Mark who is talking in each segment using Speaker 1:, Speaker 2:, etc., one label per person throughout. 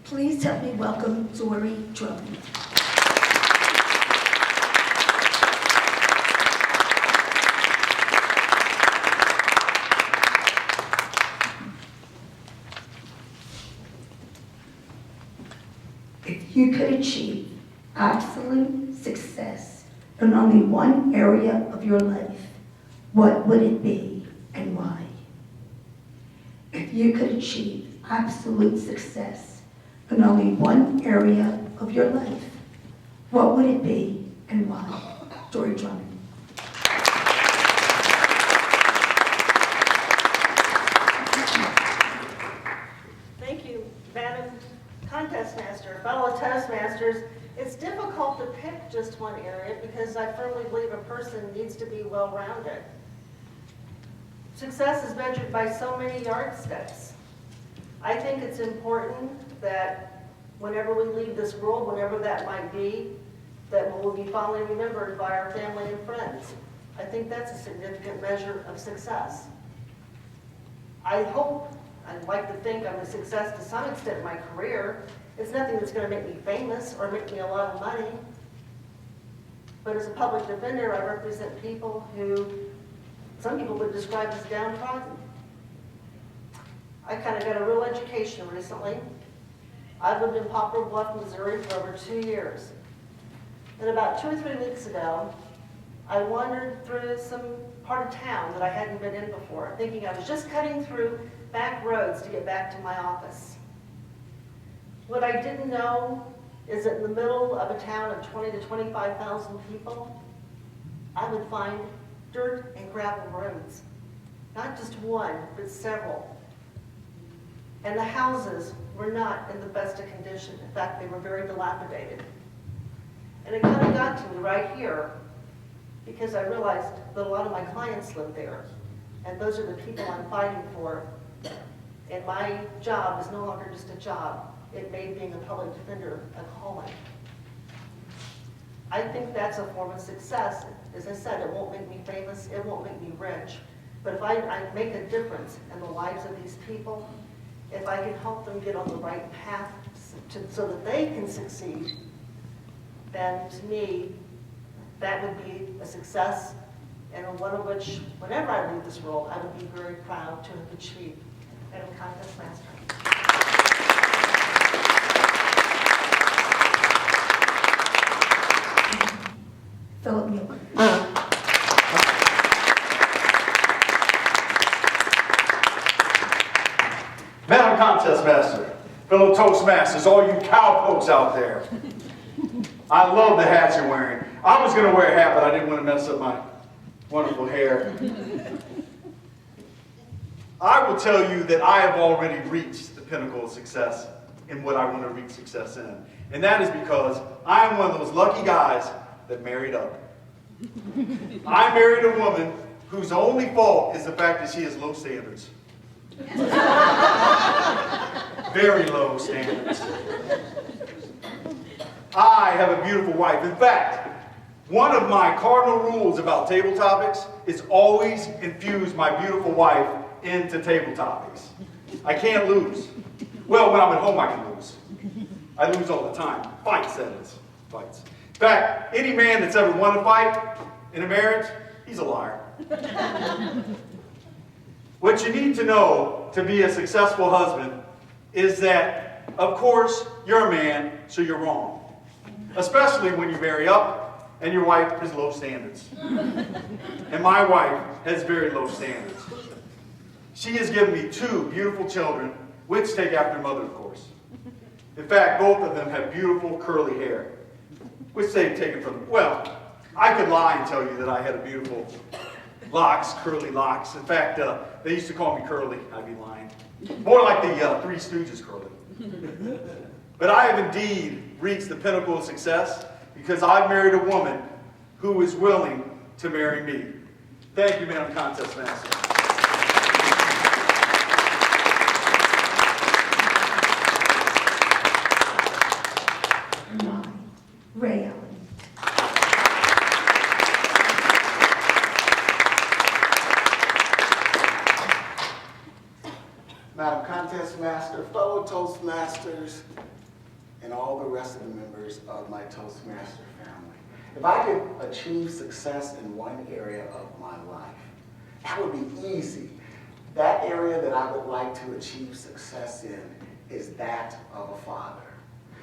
Speaker 1: Please help me welcome Dory Drummond. If you could achieve absolute success in only one area of your life, what would it be and why? If you could achieve absolute success in only one area of your life, what would it be and why? Dory Drummond.
Speaker 2: Thank you, Madam Contest Master. Fellow Toastmasters, it's difficult to pick just one area because I firmly believe a person needs to be well-rounded. Success is measured by so many yardsticks. I think it's important that whenever we leave this world, whenever that might be, that we'll be fondly remembered by our family and friends. I think that's a significant measure of success. I hope, I'd like to think I'm a success to some extent in my career. It's nothing that's going to make me famous or make me a lot of money. But as a public defender, I represent people who some people would describe as downtrodden. I kind of got a real education recently. I've lived in Poplar Bluff, Missouri for over 2 years. And about 2 or 3 weeks ago, I wandered through some part of town that I hadn't been in before, thinking I was just cutting through back roads to get back to my office. What I didn't know is that in the middle of a town of 20 to 25,000 people, I would find dirt and gravel roads. Not just one, but several. And the houses were not in the best of condition. In fact, they were very dilapidated. And it kind of got to me right here because I realized that a lot of my clients live there. And those are the people I'm fighting for. And my job is no longer just a job. It made being a public defender a calling. I think that's a form of success. As I said, it won't make me famous, it won't make me rich. But if I make a difference in the lives of these people, if I can help them get on the right path so that they can succeed, then to me, that would be a success, and one of which, whenever I leave this world, I would be very proud to have achieved. Madam Contest Master.
Speaker 1: Philip Mueller.
Speaker 3: Madam Contest Master, fellow Toastmasters, all you cowpokes out there. I love the hats you're wearing. I was going to wear a hat, but I didn't want to mess up my wonderful hair. I will tell you that I have already reached the pinnacle of success in what I want to reach success in. And that is because I am one of those lucky guys that married up. I married a woman whose only fault is the fact that she has low standards. Very low standards. I have a beautiful wife. In fact, one of my cardinal rules about table topics is always infuse my beautiful wife into table topics. I can't lose. Well, when I'm at home, I can lose. I lose all the time. Fights, that is. Fights. In fact, any man that's ever won a fight in a marriage, he's a liar. What you need to know to be a successful husband is that, of course, you're a man, so you're wrong. Especially when you marry up and your wife has low standards. And my wife has very low standards. She has given me 2 beautiful children, which take after mother, of course. In fact, both of them have beautiful curly hair, which they've taken from, well, I could lie and tell you that I had a beautiful locks, curly locks. In fact, they used to call me Curly. I'd be lying. More like the Three Stooges Curly. But I have indeed reached the pinnacle of success because I've married a woman who is willing to marry me. Thank you, Madam Contest Master.
Speaker 1: Ray Allen.
Speaker 4: Madam Contest Master, fellow Toastmasters, and all the rest of the members of my Toastmaster family. If I could achieve success in one area of my life, that would be easy. That area that I would like to achieve success in is that of a father.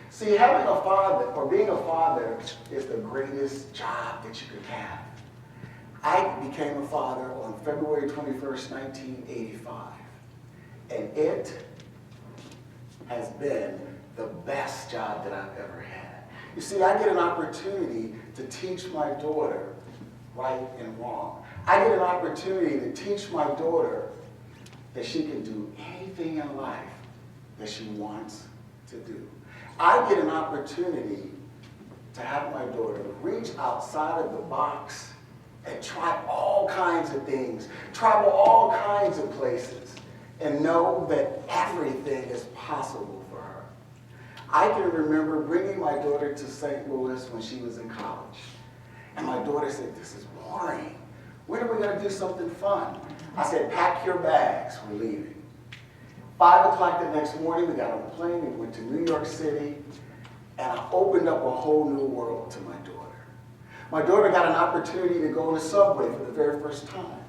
Speaker 4: See, having a father, or being a father, is the greatest job that you could have. I became a father on February 21st, 1985, and it has been the best job that I've ever had. You see, I get an opportunity to teach my daughter right and wrong. I get an opportunity to teach my daughter that she can do anything in life that she wants to do. I get an opportunity to have my daughter reach outside of the box and try all kinds of things, travel all kinds of places, and know that everything is possible for her. I can remember bringing my daughter to St. Louis when she was in college. And my daughter said, "This is boring. When are we going to do something fun?" I said, "Pack your bags, we're leaving." 5 o'clock the next morning, we got on a plane, we went to New York City, and I opened up a whole new world to my daughter. My daughter got an opportunity to go on the subway for the very first time.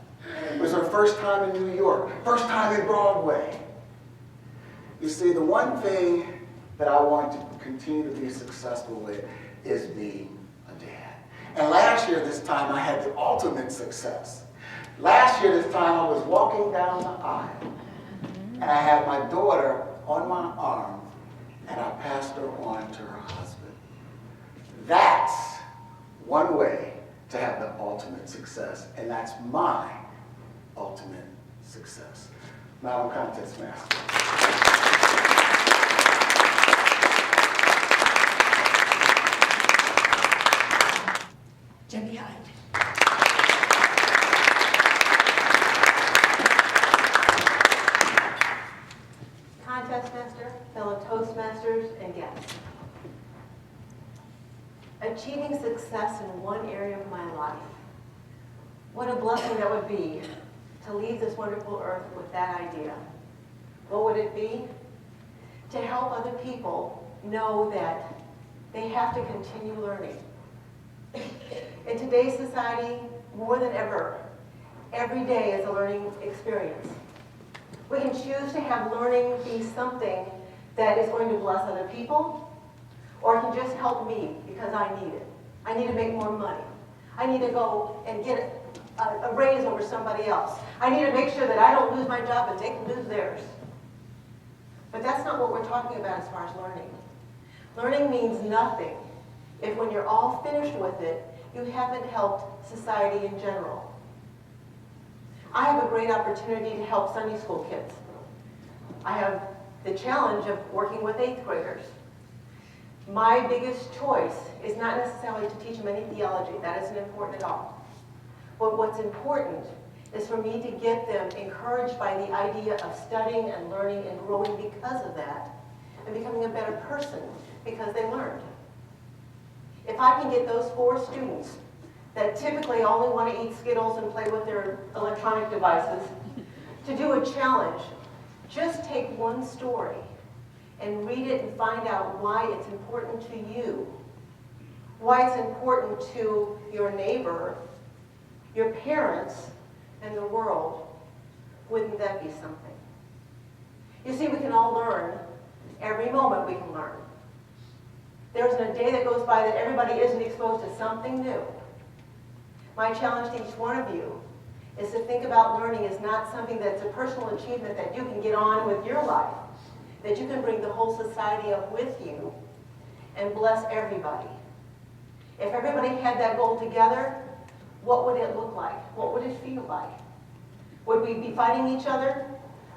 Speaker 4: It was her first time in New York, first time in Broadway. You see, the one thing that I want to continue to be successful with is being a dad. And last year, this time, I had the ultimate success. Last year, this time, I was walking down the aisle, and I had my daughter on my arm, and I passed her on to her husband. That's one way to have the ultimate success, and that's my ultimate success. Madam Contest Master.
Speaker 1: Debbie Hyde.
Speaker 2: Contest master, fellow Toastmasters, and guests. Achieving success in one area of my life. What a blessing that would be to leave this wonderful earth with that idea. What would it be? To help other people know that they have to continue learning. In today's society, more than ever, every day is a learning experience. We can choose to have learning be something that is going to bless other people, or it can just help me because I need it. I need to make more money. I need to go and get a raise over somebody else. I need to make sure that I don't lose my job and they can lose theirs. But that's not what we're talking about as far as learning. Learning means nothing if when you're all finished with it, you haven't helped society in general. I have a great opportunity to help Sunday school kids. I have the challenge of working with 8th graders. My biggest choice is not necessarily to teach them any theology. That isn't important at all. But what's important is for me to get them encouraged by the idea of studying and learning and growing because of that, and becoming a better person because they learned. If I can get those 4 students that typically only want to eat Skittles and play with their electronic devices to do a challenge, just take one story and read it and find out why it's important to you, why it's important to your neighbor, your parents, and the world. Wouldn't that be something? You see, we can all learn. Every moment we can learn. There isn't a day that goes by that everybody isn't exposed to something new. My challenge to each one of you is to think about learning as not something that's a personal achievement that you can get on with your life, that you can bring the whole society up with you and bless everybody. If everybody had that goal together, what would it look like? What would it feel like? Would we be fighting each other,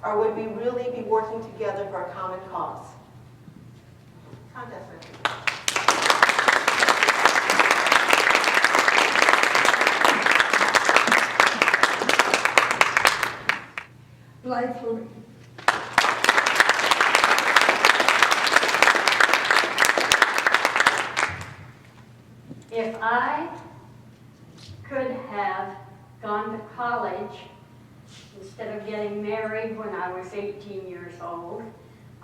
Speaker 2: or would we really be working together for a common cause? Contest master.
Speaker 1: Blythe Lorraine.
Speaker 5: If I could have gone to college instead of getting married when I was 18 years old,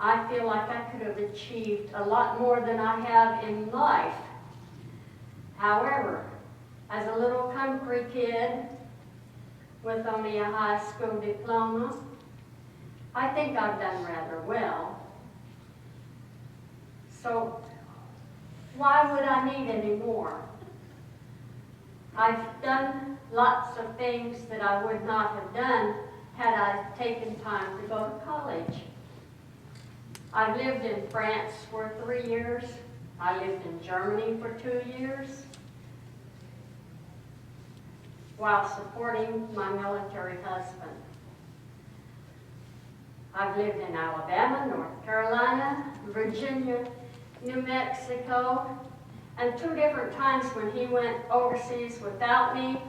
Speaker 5: I feel like I could have achieved a lot more than I have in life. However, as a little country kid with only a high school diploma, I think I've done rather well. So why would I need any more? I've done lots of things that I would not have done had I taken time to go to college. I lived in France for 3 years. I lived in Germany for 2 years while supporting my military husband. I've lived in Alabama, North Carolina, Virginia, New Mexico, and 2 different times when he went overseas without me,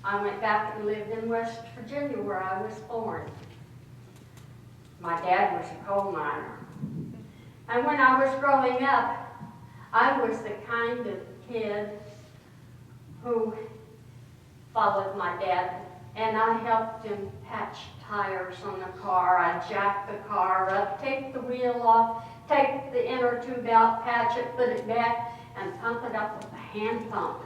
Speaker 5: I went back and lived in West Virginia where I was born. My dad was a coal miner. And when I was growing up, I was the kind of kid who followed my dad, and I helped him patch tires on the car. I jacked the car up, take the wheel off, take the inner tube out, patch it, put it back, and pump it up with a hand pump.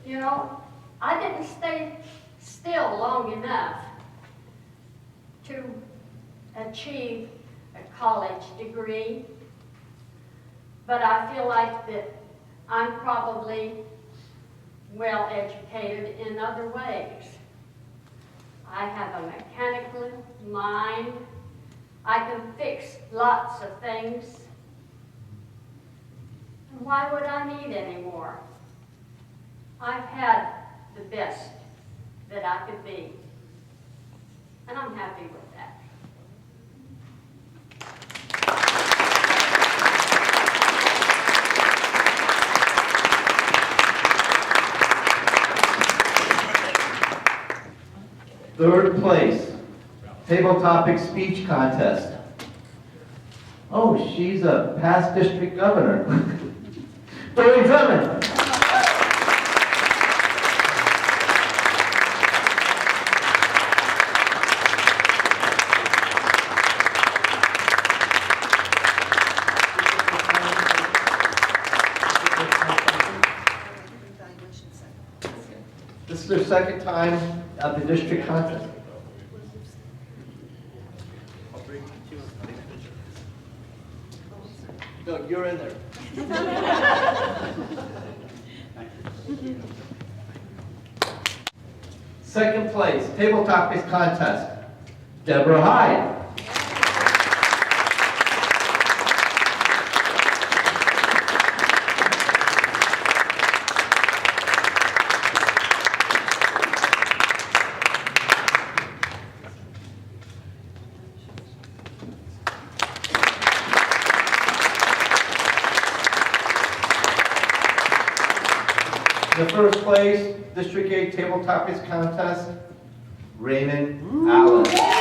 Speaker 5: You know, I didn't stay still long enough to achieve a college degree, but I feel like that I'm probably well educated in other ways. I have a mechanical mind. I can fix lots of things. And why would I need any more? I've had the best that I could be, and I'm happy with that.
Speaker 6: Third place, table topic speech contest. Oh, she's a past district governor. Dory Drummond. This is her second time at the district contest. No, you're in there. Second place, table topics contest, Deborah Hyde. The first place, District 8 Table Topics Contest, Raymond Allen.